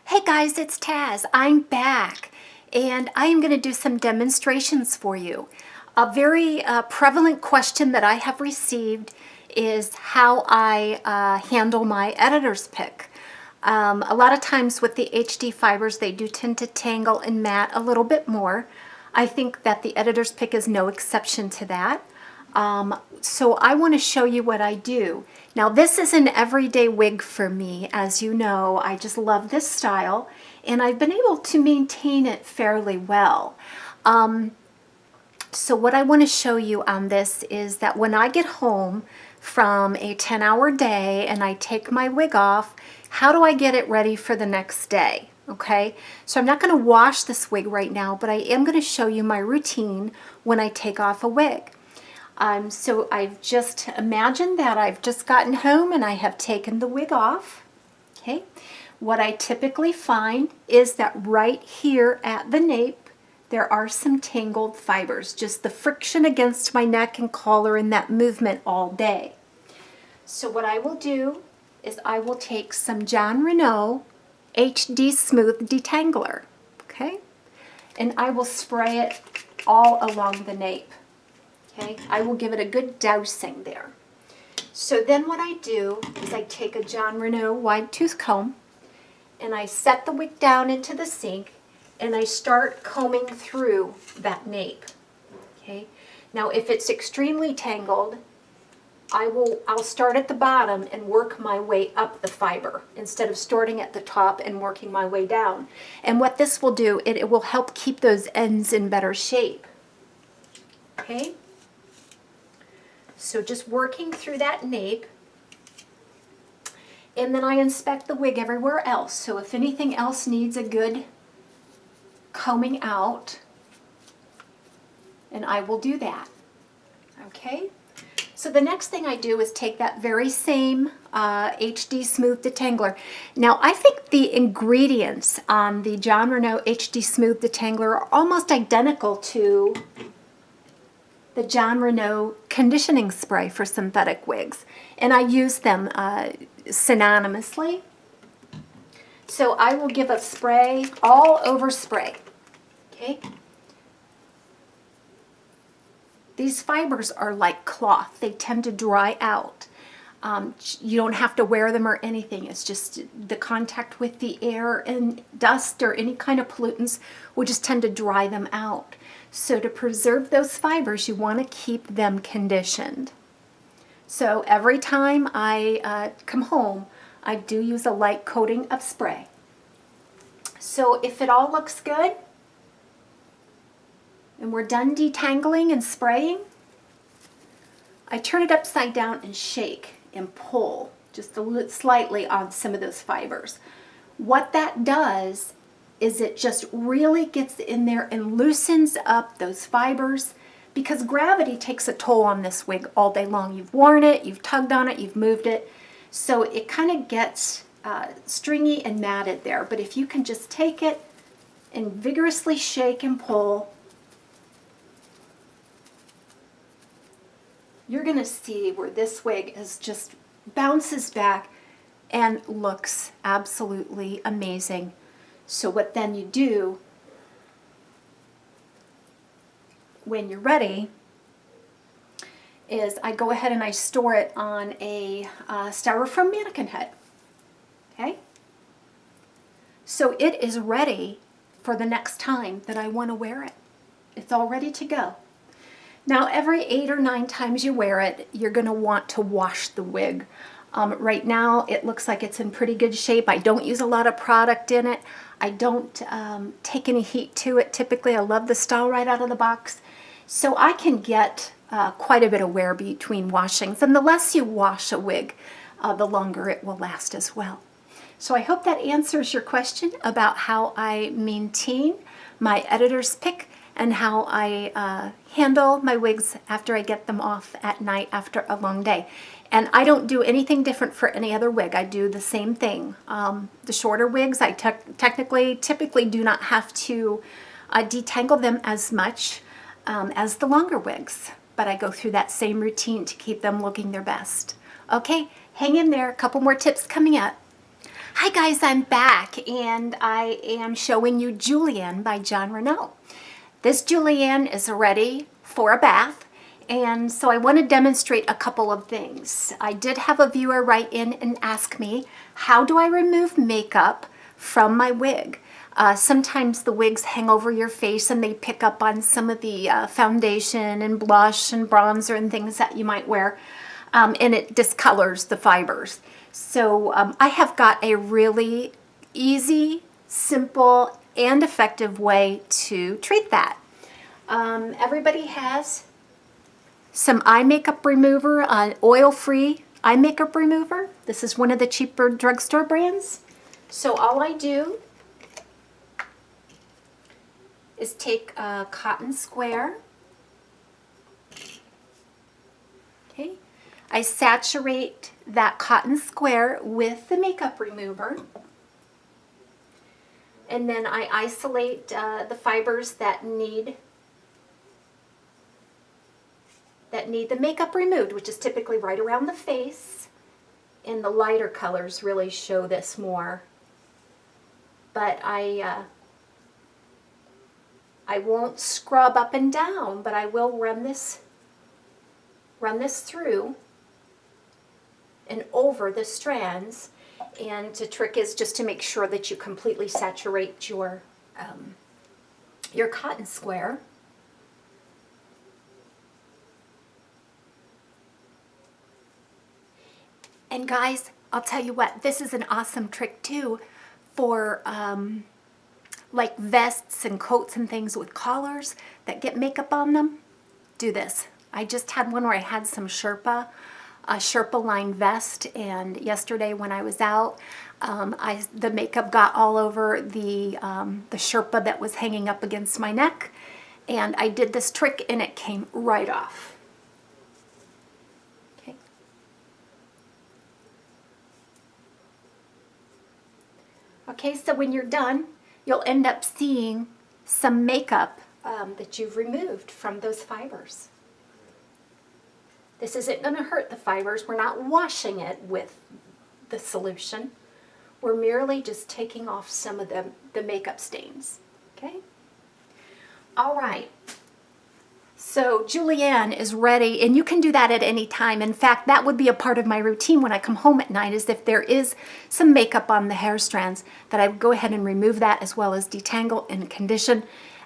Hey guys, it's Taz. I'm back and I am going to do some demonstrations for you. A very prevalent question that I have received is how I handle my editor's pick. A lot of times with the HD fibers, they do tend to tangle and mat a little bit more. I think that the editor's pick is no exception to that. So I want to show you what I do. Now this is an everyday wig for me. As you know, I just love this style and I've been able to maintain it fairly well. So what I want to show you on this is that when I get home from a 10-hour day and I take my wig off, how do I get it ready for the next day? Okay, so I'm not going to wash this wig right now, but I am going to show you my routine when I take off a wig. So I've just imagined that I've just gotten home and I have taken the wig off. Okay, what I typically find is that right here at the nape there are some tangled fibers, just the friction against my neck and collar and that movement all day. So what I will do is I will take some Jon Renau HD Smooth Detangler, okay, and I will spray it all along the nape. Okay, I will give it a good dousing there. So then what I do is I take a Jon Renau wide tooth comb and I set the wig down into the sink and I start combing through that nape. Okay, now if it's extremely tangled, I'll start at the bottom and work my way up the fiber instead of starting at the top and working my way down. And what this will do, it will help keep those ends in better shape. Okay. So just working through that nape, and then I inspect the wig everywhere else. So if anything else needs a good combing out, and I will do that. Okay, so the next thing I do is take that very same HD Smooth Detangler. Now I think the ingredients on the Jon Renau HD Smooth Detangler are almost identical to the Jon Renau conditioning spray for synthetic wigs, and I use them synonymously. So I will give a spray, all over spray. Okay. These fibers are like cloth. They tend to dry out. You don't have to wear them or anything. It's just the contact with the air and dust or any kind of pollutants will just tend to dry them out. So to preserve those fibers, you want to keep them conditioned. So every time I come home, I do use a light coating of spray. So if it all looks good, and we're done detangling and spraying, I turn it upside down and shake and pull just a little slightly on some of those fibers. What that does is it just really gets in there and loosens up those fibers, because gravity takes a toll on this wig all day long. You've worn it, you've tugged on it, you've moved it, so it kind of gets stringy and matted there. But if you can just take it and vigorously shake and pull, you're going to see where this wig is just bounces back and looks absolutely amazing. So what then you do when you're ready is I go ahead and I store it on a styrofoam mannequin head. Okay? So it is ready for the next time that I want to wear it. It's all ready to go. Now every 8 or 9 times you wear it, you're going to want to wash the wig. Right now it looks like it's in pretty good shape. I don't use a lot of product in it. I don't take any heat to it. Typically I love the style right out of the box. So I can get quite a bit of wear between washings. And the less you wash a wig, the longer it will last as well. So I hope that answers your question about how I maintain my editor's pick and how I handle my wigs after I get them off at night after a long day. And I don't do anything different for any other wig. I do the same thing. The shorter wigs, I typically do not have to detangle them as much as the longer wigs. But I go through that same routine to keep them looking their best. Okay, hang in there. A couple more tips coming up. Hi guys, I'm back and I am showing you Julienne by John Renault. This Julienne is ready for a bath, and so I want to demonstrate a couple of things. I did have a viewer write in and ask me, how do I remove makeup from my wig? Sometimes the wigs hang over your face and they pick up on some of the foundation and blush and bronzer and things that you might wear, and it discolors the fibers. So I have got a really easy, simple, and effective way to treat that. Everybody has some eye makeup remover, oil-free eye makeup remover. This is one of the cheaper drugstore brands. So all I do is take a cotton square. Okay. I saturate that cotton square with the makeup remover, and then I isolate the fibers that need the makeup removed, which is typically right around the face, and the lighter colors really show this more. But I won't scrub up and down, but I will run this through and over the strands. And the trick is just to make sure that you completely saturate your cotton square. And guys, I'll tell you what, this is an awesome trick too for like vests and coats and things with collars that get makeup on them. Do this. I just had one where I had some a Sherpa lined vest, and yesterday when I was out, the makeup got all over the Sherpa that was hanging up against my neck, and I did this trick and it came right off. Okay. Okay, so when you're done, you'll end up seeing some makeup that you've removed from those fibers. This isn't going to hurt the fibers. We're not washing it with the solution. We're merely just taking off some of the makeup stains. Okay? All right. So Julienne is ready, and you can do that at any time. In fact, that would be a part of my routine when I come home at night, is if there is some makeup on the hair strands, that I would go ahead and remove that, as well as detangle and condition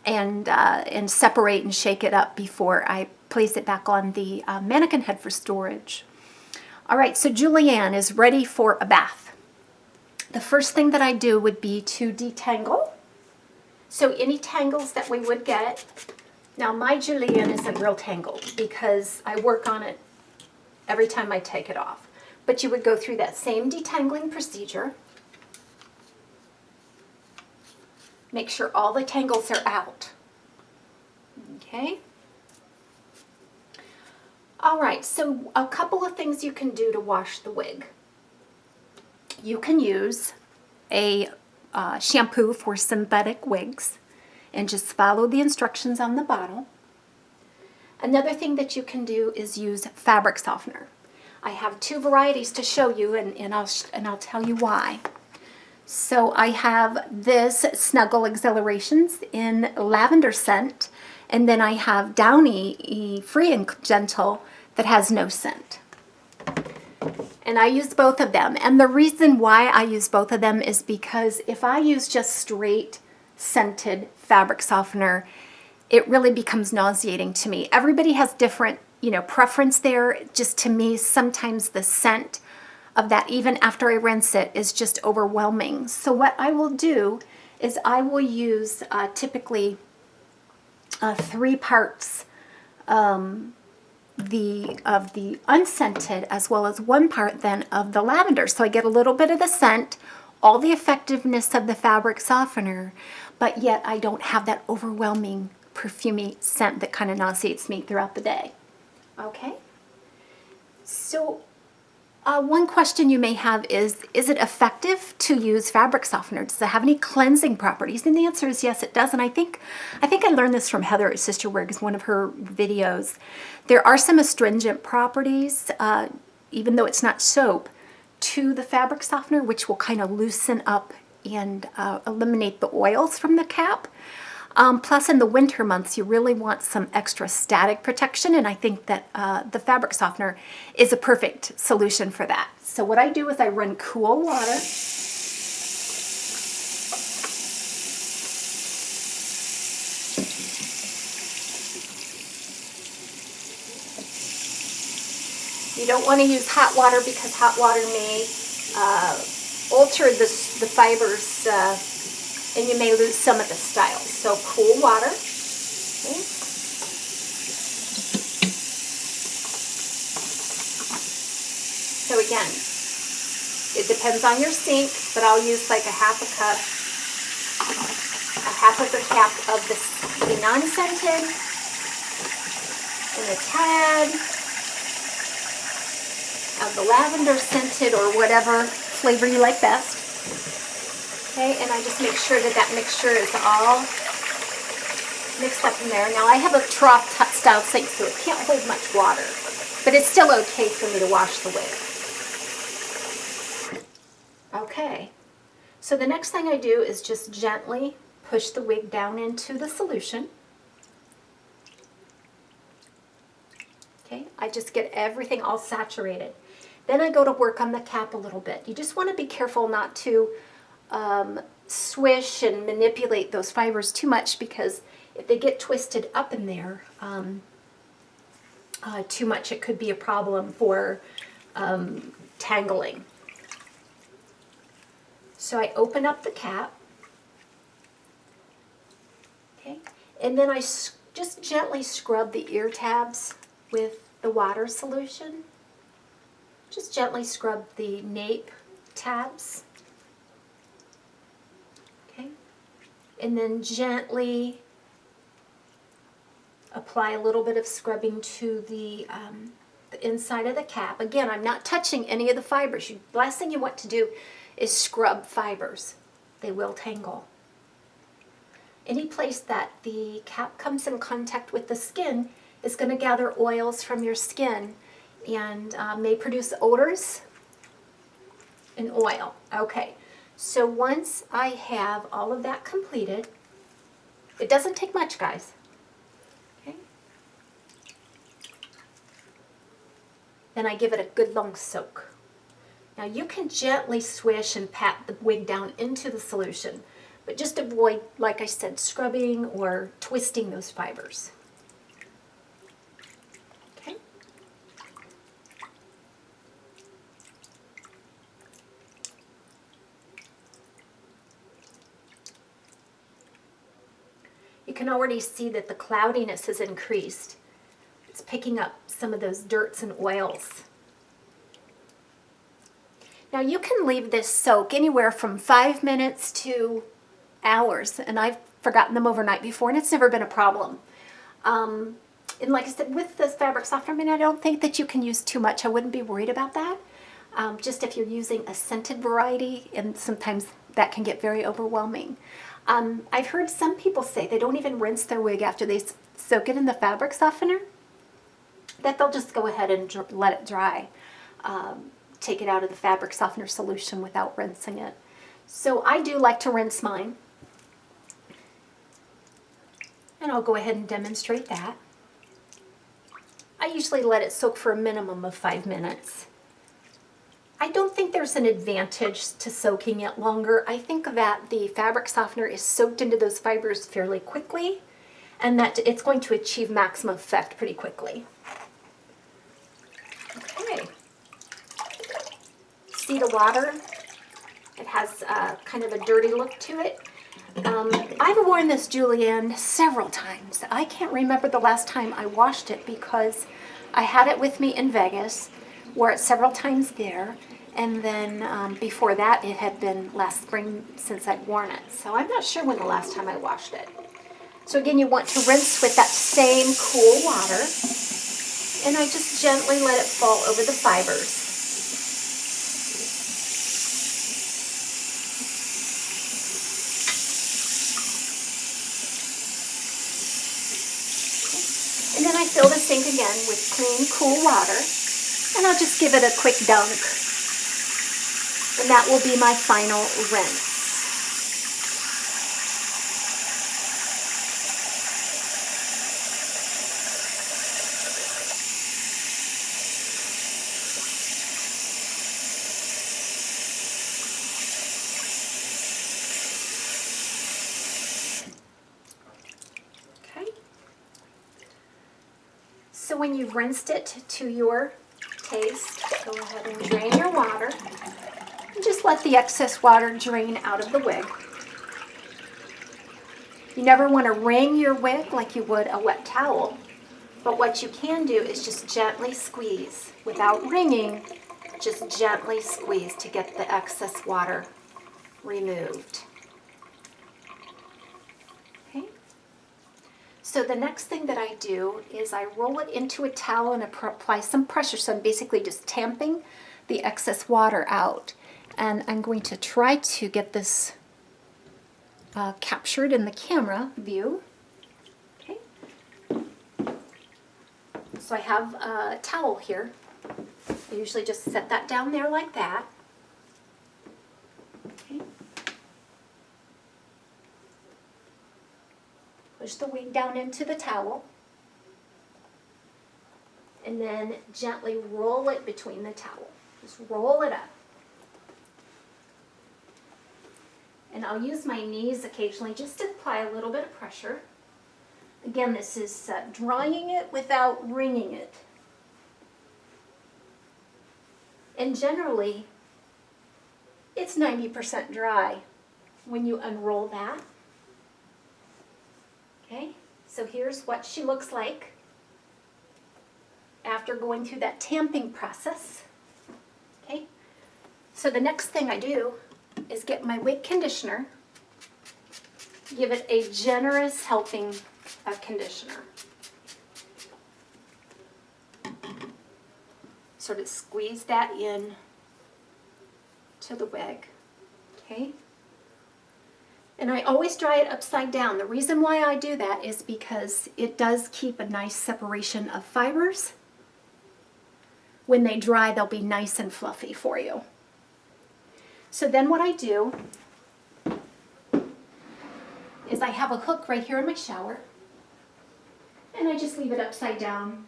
and separate and shake it up before I place it back on the mannequin head for storage. All right, so Julienne is ready for a bath. The first thing that I do would be to detangle. So any tangles that we would get. Now my Julienne isn't real tangled because I work on it every time I take it off. But you would go through that same detangling procedure. Make sure all the tangles are out. Okay. All right, so a couple of things you can do to wash the wig. You can use a shampoo for synthetic wigs and just follow the instructions on the bottle. Another thing that you can do is use fabric softener. I have two varieties to show you, and I'll tell you why. So I have this Snuggle Exhilarations in lavender scent, and then I have Downy Free and Gentle that has no scent. And I use both of them. And the reason why I use both of them is because if I use just straight scented fabric softener, it really becomes nauseating to me. Everybody has different, preference there. Just to me, sometimes the scent of that, even after I rinse it, is just overwhelming. So what I will do is I will use typically 3 parts of the unscented, as well as 1 part then of the lavender. So I get a little bit of the scent, all the effectiveness of the fabric softener, but yet I don't have that overwhelming perfumey scent that kind of nauseates me throughout the day. Okay? So one question you may have is it effective to use fabric softener? Does it have any cleansing properties? And the answer is yes, it does. And I think I learned this from Heather at Sister Wigs, one of her videos. There are some astringent properties, even though it's not soap, to the fabric softener, which will kind of loosen up and eliminate the oils from the cap. Plus, in the winter months, you really want some extra static protection, and I think that the fabric softener is a perfect solution for that. So what I do is I run cool water. You don't want to use hot water because hot water may alter the fibers and you may lose some of the style. So cool water. Okay. So again, it depends on your sink, but I'll use like a half a cup, a half of the cap of the non-scented, and a tad of the lavender scented or whatever flavor you like best. Okay, and I just make sure that that mixture is all mixed up in there. Now I have a trough style sink, so it can't hold much water, but it's still okay for me to wash the wig. Okay, so the next thing I do is just gently push the wig down into the solution. Okay, I just get everything all saturated. Then I go to work on the cap a little bit. You just want to be careful not to swish and manipulate those fibers too much, because if they get twisted up in there too much, it could be a problem for tangling. So I open up the cap, okay, and then I just gently scrub the ear tabs with the water solution. Just gently scrub the nape tabs, okay, and then gently apply a little bit of scrubbing to the inside of the cap. Again, I'm not touching any of the fibers. The last thing you want to do is scrub fibers. They will tangle. Any place that the cap comes in contact with the skin is going to gather oils from your skin and may produce odors and oil. Okay, so once I have all of that completed, it doesn't take much, guys. Okay, then I give it a good long soak. Now you can gently swish and pat the wig down into the solution, but just avoid, like I said, scrubbing or twisting those fibers. You can already see that the cloudiness has increased. It's picking up some of those dirts and oils. Now you can leave this soak anywhere from 5 minutes to hours, and I've forgotten them overnight before, and it's never been a problem. And like I said, with this fabric softener, I mean, I don't think that you can use too much. I wouldn't be worried about that. Just if you're using a scented variety, and sometimes that can get very overwhelming. I've heard some people say they don't even rinse their wig after they soak it in the fabric softener, that they'll just go ahead and let it dry. Take it out of the fabric softener solution without rinsing it. So I do like to rinse mine. And I'll go ahead and demonstrate that. I usually let it soak for a minimum of 5 minutes. I don't think there's an advantage to soaking it longer. I think that the fabric softener is soaked into those fibers fairly quickly, and that it's going to achieve maximum effect pretty quickly. Okay. See the water? It has kind of a dirty look to it. I've worn this Julienne several times. I can't remember the last time I washed it because I had it with me in Vegas, wore it several times there, and then before that it had been last spring since I'd worn it. So I'm not sure when the last time I washed it. So again, you want to rinse with that same cool water, and I just gently let it fall over the fibers. And then I fill the sink again with clean, cool water, and I'll just give it a quick dunk. And that will be my final rinse. So when you've rinsed it to your taste, go ahead and drain your water. And just let the excess water drain out of the wig. You never want to wring your wig like you would a wet towel, but what you can do is just gently squeeze. Without wringing, just gently squeeze to get the excess water removed. So the next thing that I do is I roll it into a towel and apply some pressure. So I'm basically just tamping the excess water out. And I'm going to try to get this captured in the camera view. Okay. So I have a towel here. I usually just set that down there like that. Okay. Push the wig down into the towel and then gently roll it between the towel. Just roll it up. And I'll use my knees occasionally just to apply a little bit of pressure. Again, this is drying it without wringing it. And generally, it's 90% dry when you unroll that. Okay, so here's what she looks like after going through that tamping process. Okay, so the next thing I do is get my wig conditioner, give it a generous helping of conditioner. Sort of squeeze that in to the wig, okay? And I always dry it upside down. The reason why I do that is because it does keep a nice separation of fibers. When they dry, they'll be nice and fluffy for you. So then what I do is I have a hook right here in my shower, and I just leave it upside down.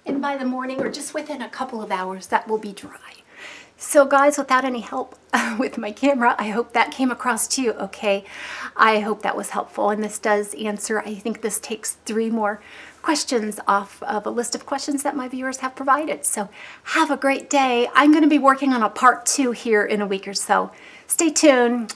And by the morning, or just within a couple of hours, that will be dry. So guys, without any help with my camera, I hope that came across to you okay. I hope that was helpful, and this does answer, I think this takes 3 more questions off of a list of questions that my viewers have provided. So have a great day. I'm going to be working on a part 2 here in a week or so. Stay tuned.